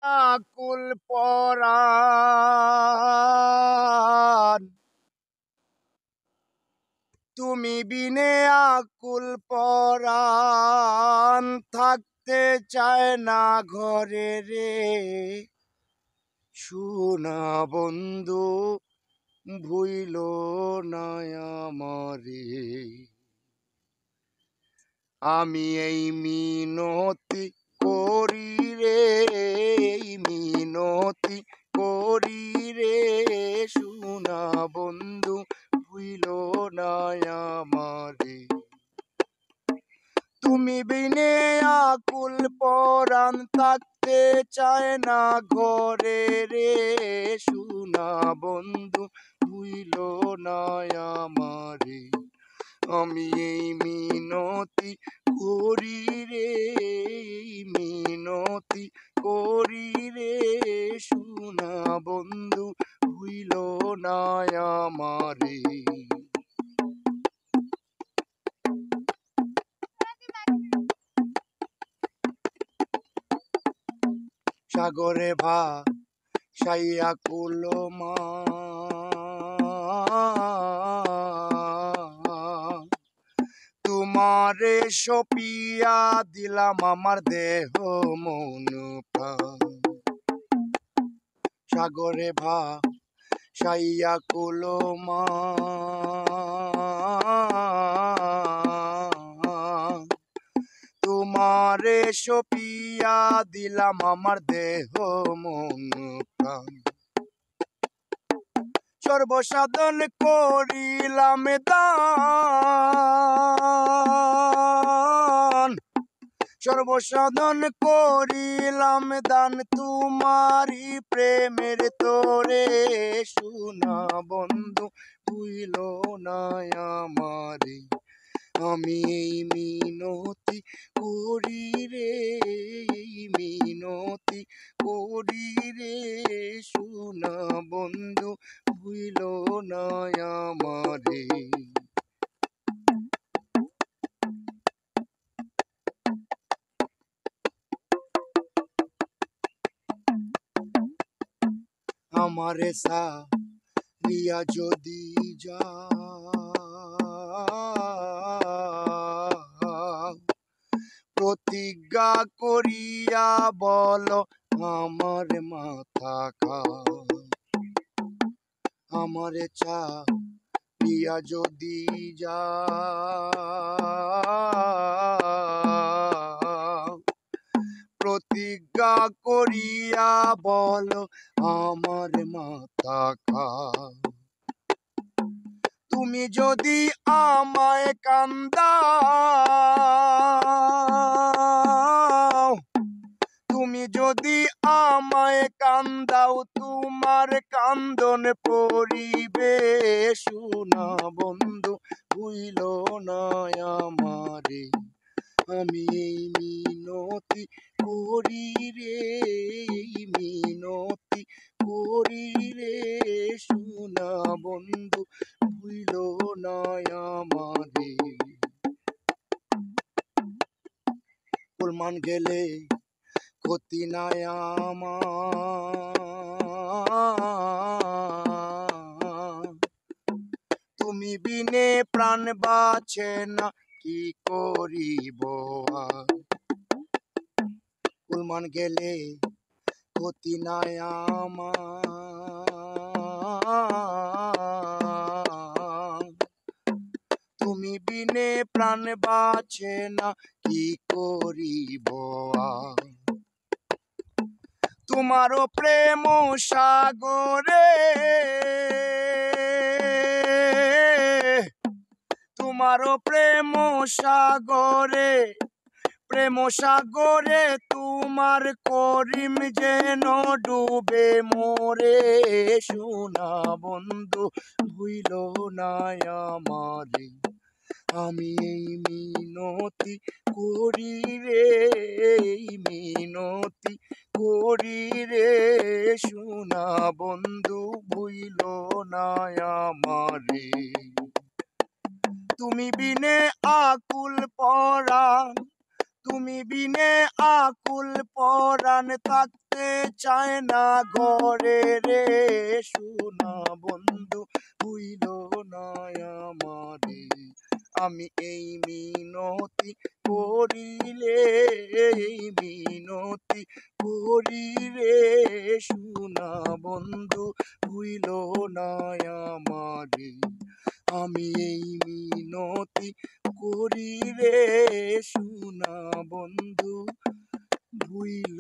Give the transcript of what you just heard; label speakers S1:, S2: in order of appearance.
S1: আকুল পরাণ তুমি বিনে আকুল পরাণ থাকতে চায় না ঘরে রে শোনা বন্ধু ভুইল না আমারে আমি এই মিনতি করি রে এই মিনতি করি রে শোনা বন্ধু ভুইল না আমারে তুমি বিনে আকুল পরাণ থাকতে চায় না ঘরে রে শোনা বন্ধু ভুইল না আমারে আমি এই মিনতি করি রে মিনতি করি রে শোনা বন্ধু ভুইল না আমারে সাগরে সাইয়া কুলমা তোমারে সপিয়া দিলাম আমার দেহ মন প্রাণ সাগরে সাইয়া কুলমা তোমারে সপিয়া দিলাম আমার দেহ মন প্রাণ সর্বসাধন করিলাম দান সর্বসাধন করিলাম দান তোমারি প্রেমের তোরে শোনা বন্ধু ভুইল না আমারে আমি এই মিনতি করি রে মিনতি করি রে শোনা বন্ধু ভুইল না আমারে আমারে সারিয়া যদি যা প্রতিজ্ঞা করিয়া বলো আমার মাথা আমারে চাপিয়া যদি যা প্রতিজ্ঞা করিয়া বলো আমার মাথা তুমি যদি আমায় কান্দাও তুমি যদি আমায় কান্দাও তোমার কান্দন পরিবে শোনা বন্ধু ভুইল না আমারে আমি এই মিনতি করি রে মিনতি করি রে শোনা বন্ধু ভুইল না আমারে কুলমান গেলে ক্ষতি নাই আমার তুমি বিনে প্রাণ বাঁচে না কি করিব কুলমান গেলে ক্ষতি নাই আমার তুমি বিনে প্রাণ বাঁচে না কি করিব তোমারও প্রেম সাগরে তোমারও প্রেম সাগরে প্রেম সাগরে তোমার করিম যেন ডুবে মোরে শোনা বন্ধু ভুইল না আমারে আমি এই মিনতি করি রে মিনতি করি রে শোনা বন্ধু ভুইল না আমারে তুমি বিনে আকুল পরাণ তুমি বিনে আকুল পরাণ থাকতে চায় না ঘরে রে সোনা বন্ধু হইল না আমারে আমি এই মিনতি করিলে এই মিনতি করিলে সোনা বন্ধু হইল না আমারে আমি এই মিনতি করি রে সোনা বন্ধু ভুইল